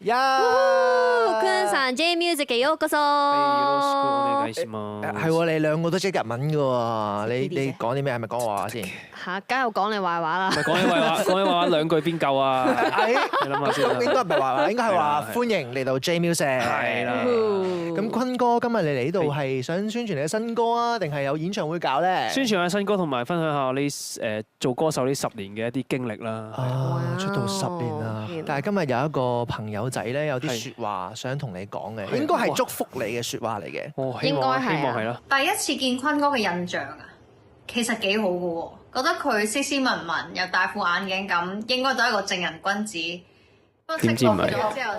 坤さん J Music 嘅ようこそ。係喎，你兩個都識日文嘅喎，你講啲咩？係咪講我話先？嚇，梗係講你壞話啦。唔係講起壞話兩句邊夠啊？你諗下先啦。應該唔係壞話，應該係話歡迎嚟到 J Music。係啦。咁坤哥今日你嚟呢度係想宣傳你嘅新歌啊，定係有演唱會搞咧？宣傳下新歌同埋分享下呢做歌手呢10年嘅一啲經歷啦。啊，出道10年啦，但係今日有一個朋友仔咧，有啲説話想同你講嘅，應該係祝福你嘅説話嚟嘅。哦，希望係啦。第一次見坤哥嘅印象啊，其實幾好嘅喎，覺得佢斯斯文文又戴副眼鏡咁，應該都係一個正人君子。點知唔係？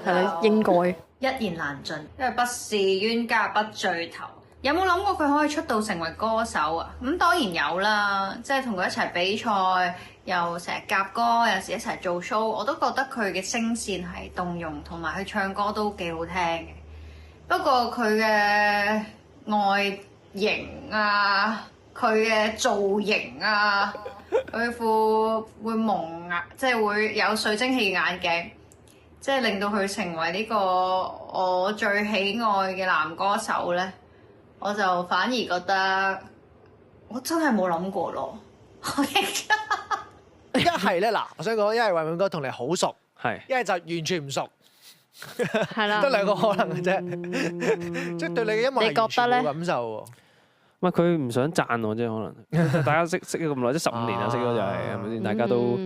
係啦，應該一言難盡，因為不是冤家不聚頭。有冇諗過佢可以出道成為歌手啊？咁當然有啦，即係同佢一齊比賽，又成日夾歌，有時一齊做 show，我都覺得佢嘅聲線係動容，同埋佢唱歌都幾好聽嘅。不過佢嘅外形啊，佢嘅造型啊，佢副會蒙眼，即係會有水蒸氣眼鏡，即係令到佢成為呢個我最喜愛嘅男歌手咧。我就反而覺得我真係冇諗過咯。一係咧嗱，我想講，一係偉永哥同你好熟，係一係就完全唔熟，係啦，得兩個可能嘅啫。即係對你嘅音樂係完全冇感受喎。唔係佢唔想讚我啫，可能大家識咗咁耐，即係15年啦，識咗就係咪先？大家都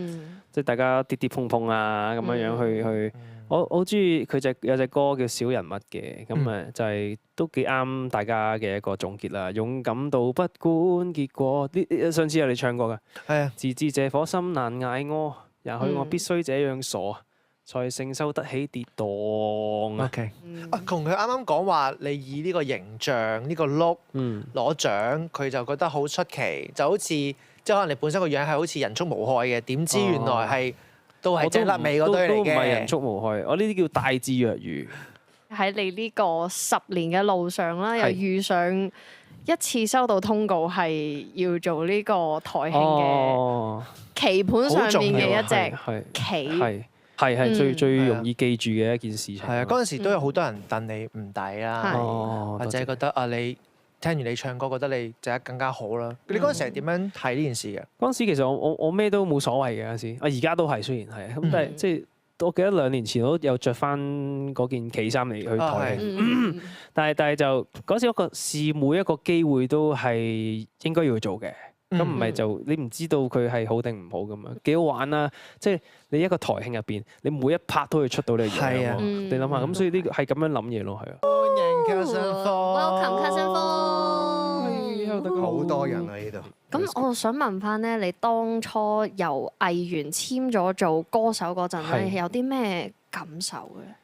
即係大家跌跌碰碰啊，咁樣樣去。我好中意佢有隻歌叫《小人物》嘅，咁就係都幾啱大家嘅一個總結啦。勇敢到不管結果，上次有你唱過㗎。係啊，自知這顆心難捱餓，也許我必須這樣傻，才承受得起跌宕。OK，同佢啱啱講話，你以呢個形象、呢個 look 攞獎，佢就覺得好出奇，就好似即係可能你本身個樣係好似人畜無害嘅，點知原來係。都係隻甩尾嗰堆嚟嘅，都唔係人畜無害。我呢啲叫大智若愚。喺你呢個10年嘅路上啦，又遇上一次收到通告係要做呢個台慶嘅棋盤上面嘅一隻棋，係最容易記住嘅一件事情。係啊，嗰陣時都有好多人戥你唔抵啦，或者覺得啊你。聽完你唱歌，覺得你就得更加好啦。你嗰陣時係點樣睇呢件事嘅？嗰陣時其實我咩都冇所謂嘅嗰陣時，而家都係雖然係咁，但係即係我記得2年前我都有着翻嗰件棋衫嚟去台慶，但係就嗰時一個視每一個機會都係應該要做嘅，咁唔係就你唔知道佢係好定唔好咁樣，幾好玩啦！即係你一個台慶入邊，你每一拍都可以出到你嘅樣，你諗下咁，所以呢個係咁樣諗嘢咯，係啊。歡迎 Cousin Welcome Cousin Fo。好多人啊呢度。咁我想問翻咧，你當初由藝員簽咗做歌手嗰陣咧，有啲咩感受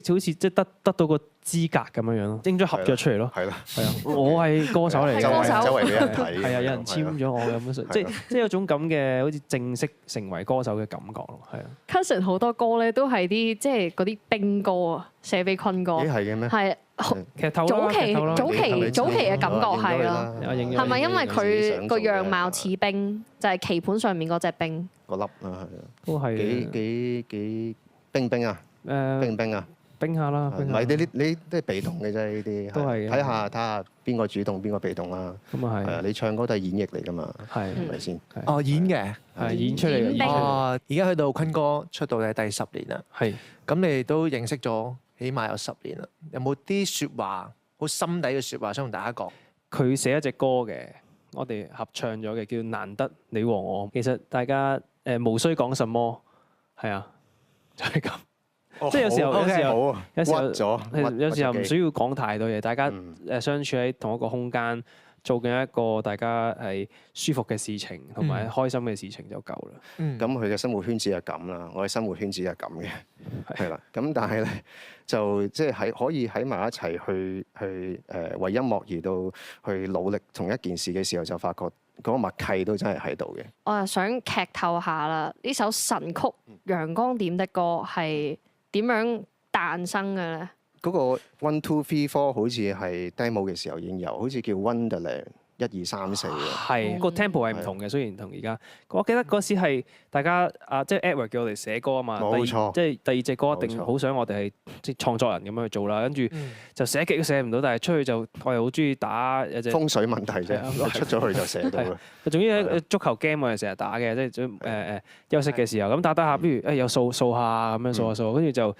嘅？好似即係得到個資格咁樣樣咯，拎咗合約出嚟咯。係啦，係啊，我係歌手嚟嘅，周圍俾人睇。係啊，有人簽咗我咁樣，即係有種咁嘅好似正式成為歌手嘅感覺咯。係啊 Cousin 好多歌咧都係啲即係嗰啲兵歌啊，寫俾坤哥。咦係嘅咩？係劇透早期嘅感覺係咯。係咪因為佢個樣貌似兵，就係棋盤上面嗰隻兵？個粒啊，係啊，都係幾冰啊！冰啊！冰下啦，唔係你都係被動嘅啫，呢啲都係睇下邊個主動邊個被動啦。咁啊係。係啊，你唱歌都係演繹嚟㗎嘛，係咪先？哦，演嘅係演出嚟嘅。哦，而家去到坤哥出道嘅第10年啦。係。咁你哋都認識咗起碼有10年啦，有冇啲説話好心底嘅説話想同大家講？佢寫一隻歌嘅，我哋合唱咗嘅，叫《難得你和我》。其實大家無需講什麼，係啊，就係咁。即係有時候唔需要講太多嘢，大家相處喺同一個空間，做緊一個大家係舒服嘅事情，同埋開心嘅事情就夠啦。咁佢嘅生活圈子係咁啦，我嘅生活圈子係咁嘅，係啦。咁但係咧就即係可以喺埋一齊去為音樂而到去努力同一件事嘅時候，就發覺嗰個默契都真係喺度嘅。我又想劇透下啦，呢首神曲《陽光點的歌》係點樣誕生嘅咧？嗰個 1 2 3 4好似係 demo 嘅時候已經有，好似叫 Wonderland。1、2、3、4嘅。係個 tempo 係唔同嘅，雖然同而家。我記得嗰時係大家即係 Edward 叫我哋寫歌啊嘛。冇錯。即係第二隻歌一定好想我哋係即係創作人咁樣去做啦，跟住就寫極都寫唔到，但係出去就我係好中意打有隻風水問題啫，出咗去就寫到啦。總之喺足球 game 我哋成日打嘅，即係休息嘅時候咁打下，不如又掃下咁樣掃下，跟住就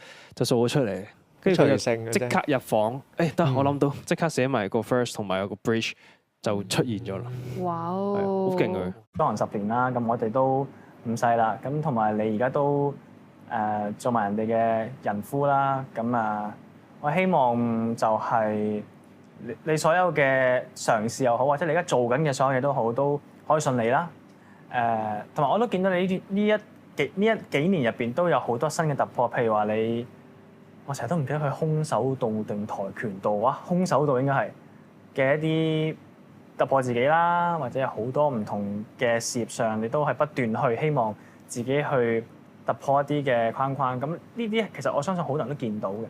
掃咗出嚟。跟住佢就即刻入房，得我諗到，即刻寫埋個 verse 同埋有個 bridge 就出現咗啦。哇！好勁佢。當行10年啦，咁我哋都唔細啦，咁同埋你而家都做埋人哋嘅人夫啦，咁我希望就係你所有嘅嘗試又好，或者你而家做緊嘅所有嘢都好，都可以順利啦。同埋我都見到你呢一幾年入邊都有好多新嘅突破，譬如話我成日都唔記得佢空手道定跆拳道啊，空手道應該係嘅一啲突破自己啦，或者有好多唔同嘅事業上，你都係不斷去希望自己去突破一啲嘅框框。咁呢啲其實我相信好多人都見到嘅，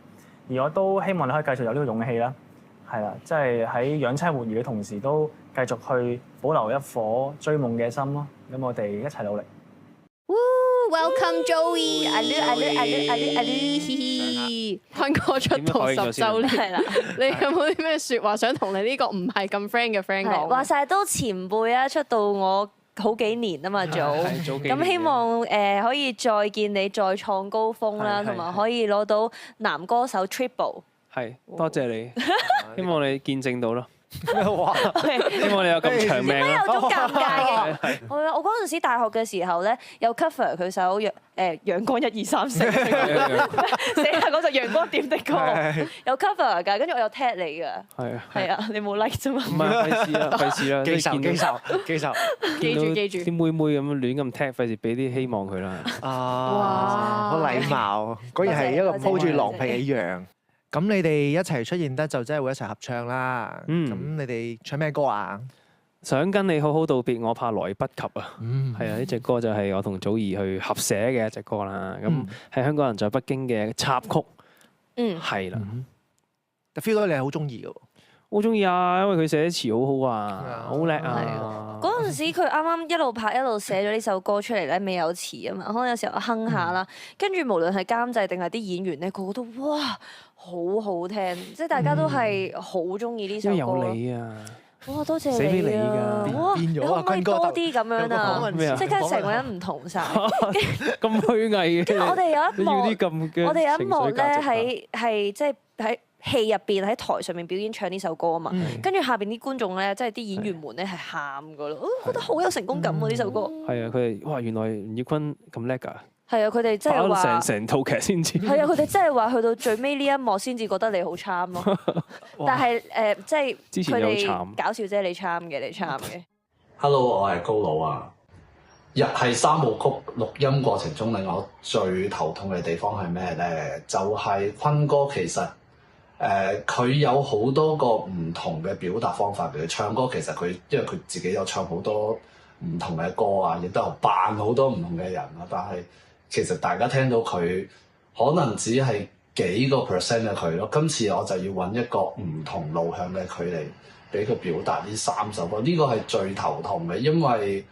而我都希望你可以繼續有呢個勇氣啦，係啦，即係喺養妻活兒嘅同時，都繼續去保留一顆追夢嘅心咯。咁我哋一齊努力。Welcome Joey，阿哩，嘻嘻，坤哥出道10週年，係啦。你有冇啲咩説話想同你呢個唔係咁 friend 嘅 friend 講？話晒都前輩啊，出道我好幾年啊嘛，咁希望可以再見你再創高峰啦，同埋可以攞到男歌手 Triple。係，多謝你，希望你見證到咯。哇！希望你有咁長命點解有種尷尬嘅？係我嗰陣時大學嘅時候咧，有 cover 佢首陽光1、2、3、4，寫下嗰首陽光點的歌，有 cover 㗎，跟住我有 tag 你㗎。係啊，你冇 like 啫嘛。唔係費事啦，記仇，記住。啲妹妹咁樣亂咁 tag，費事俾啲希望佢啦。哇！好禮貌，果然係一個鋪住狼皮嘅羊。咁你哋一齊出現得就真係會一齊合唱啦。咁你哋唱咩歌啊？想跟你好好道別，我怕來不及啊。係啊，呢隻歌就係我同祖兒去合寫嘅一隻歌啦。咁係香港人在北京嘅插曲。係啦。feel 到你係好中意嘅喎。好中意啊，因為佢寫詞好好啊，好叻啊！嗰陣時佢啱啱一路拍一路寫咗呢首歌出嚟咧，未有詞啊嘛，可能有時候哼下啦，跟住無論係監製定係啲演員咧，個個都哇好好聽，即係大家都係好中意呢首歌。有你啊！哇，多謝寫俾你你啊！哇，你可唔可以多啲咁樣啊？即刻成個人唔同晒。咁虛偽嘅。跟住我哋有一幕，我哋有一幕咧係即係喺戲入邊喺台上面表演唱呢首歌啊嘛，跟住下邊啲觀眾咧，即係啲演員們咧係喊噶咯，覺得好有成功感喎呢首歌。係啊，佢哋哇原來吳業坤咁叻㗎。係啊，佢哋真係話成套劇先知。係啊，佢哋真係話去到最尾呢一幕先至覺得你好 charm 咯。但係即係佢哋搞笑啫，你 charm 嘅。Hello， 我係高佬啊。日係3部曲錄音過程中令我最頭痛嘅地方係咩咧？就係坤哥其實。佢有好多個唔同嘅表達方法，譬如唱歌，其實佢因為佢自己有唱好多唔同嘅歌啊，亦都有扮好多唔同嘅人啊。但係其實大家聽到佢可能只係幾個 percent 嘅佢咯。今次我就要揾一個唔同路向嘅佢嚟俾佢表達呢3首歌，呢個係最頭痛嘅，因為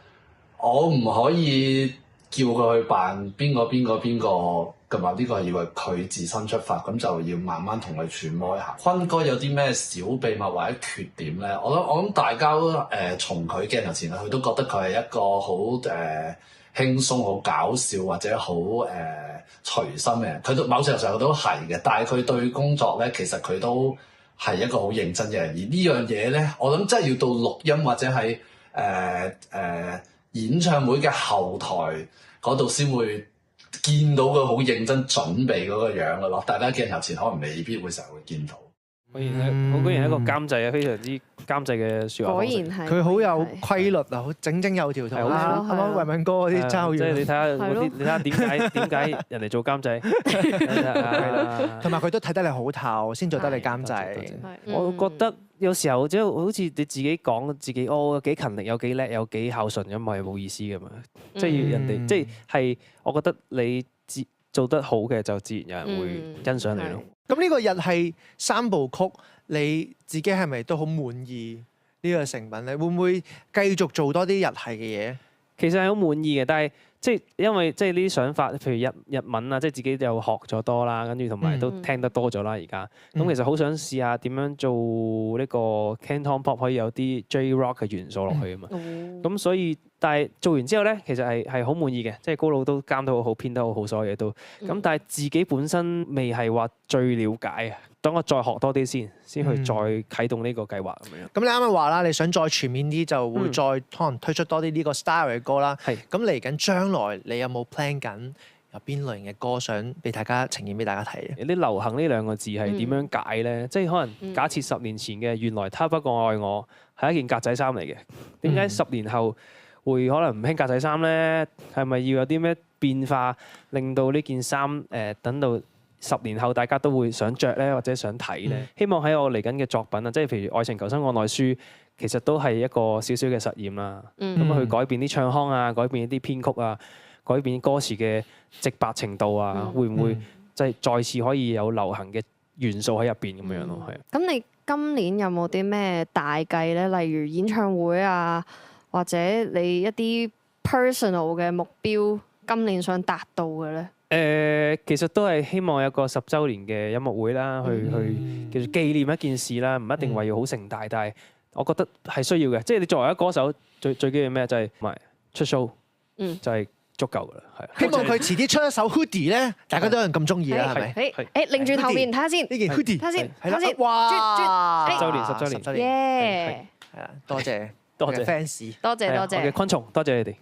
我唔可以叫佢去扮邊個。咁啊！呢個係要為佢自身出發，咁就要慢慢同佢揣摩一下。坤哥有啲咩小秘密或者缺點咧？我諗大家從佢鏡頭前佢都覺得佢係一個好輕鬆、好搞笑或者好隨心嘅人。佢都某程度上都係嘅，但係佢對工作咧，其實佢都係一個好認真嘅人。而呢樣嘢咧，我諗真係要到錄音或者喺演唱會嘅後台嗰度先會見到佢好認真準備嗰個樣嘅咯，大家鏡頭前可能未必會成日會見到。果然係一個監製啊，非常之監製嘅説話方式。果然係佢好有規律啊，好整有條圖啦。啱啱維敏哥嗰啲爭好遠。即係你睇下嗰啲，你睇下點解人哋做監製，同埋佢都睇得你好透，先做得你監製。我覺得有時候即係好似你自己講自己有幾勤力，有幾叻，有幾孝順咁，係冇意思噶嘛。即係要人哋，即係我覺得你做得好嘅，就自然有人會欣賞你咯。咁呢個日係3部曲，你自己係咪都好滿意？呢個成品咧？會唔會繼續做多啲日系嘅嘢？其實係好滿意嘅，但係即係因為即係呢啲想法，譬如日文啊，即係自己又學咗多啦，跟住同埋都聽得多咗啦。而家咁其實好想試下點樣做呢個 Canton Pop 可以有啲 J Rock 嘅元素落去啊嘛。咁所以但係做完之後咧，其實係好滿意嘅，即係高佬都監得好好，編得好好，所有嘢都咁。但係自己本身未係話最了解啊。等我再學多啲先去再啟動呢個計劃咁樣。咁你啱啱話啦，你想再全面啲，就會再可能推出多啲呢個 style 嘅歌啦。係。咁嚟緊將來，你有冇 plan 緊有邊類型嘅歌想俾大家呈現俾大家睇？有啲流行呢兩個字係點樣解咧？即係可能假設10年前嘅原來他不過愛我係一件格仔衫嚟嘅，點解10年後會可能唔興格仔衫咧？係咪要有啲咩變化令到呢件衫等到10年後大家都會想着咧，或者想睇咧？希望喺我嚟緊嘅作品啊，即係譬如《愛情求生案內書》，其實都係一個少少嘅實驗啦。咁去改變啲唱腔啊，改變一啲編曲啊，改變歌詞嘅直白程度啊，會唔會即係再次可以有流行嘅元素喺入邊咁樣咯？係啊。咁你今年有冇啲咩大計咧？例如演唱會啊，或者你一啲 personal 嘅目標，今年想達到嘅咧？其實都係希望有個10週年嘅音樂會啦，去叫做紀念一件事啦，唔一定話要好盛大，但係我覺得係需要嘅。即係你作為一個歌手，最緊要咩？就係出 show，就係足夠㗎啦。係。希望佢遲啲出一首 Hoodie 咧，大家都有人咁中意啦，係咪？誒，擰轉後面睇下先，呢件 Hoodie 睇下先，係啦，先，哇！10週年，耶！係啊，多謝多謝 fans，多謝。我嘅昆蟲，多謝你哋。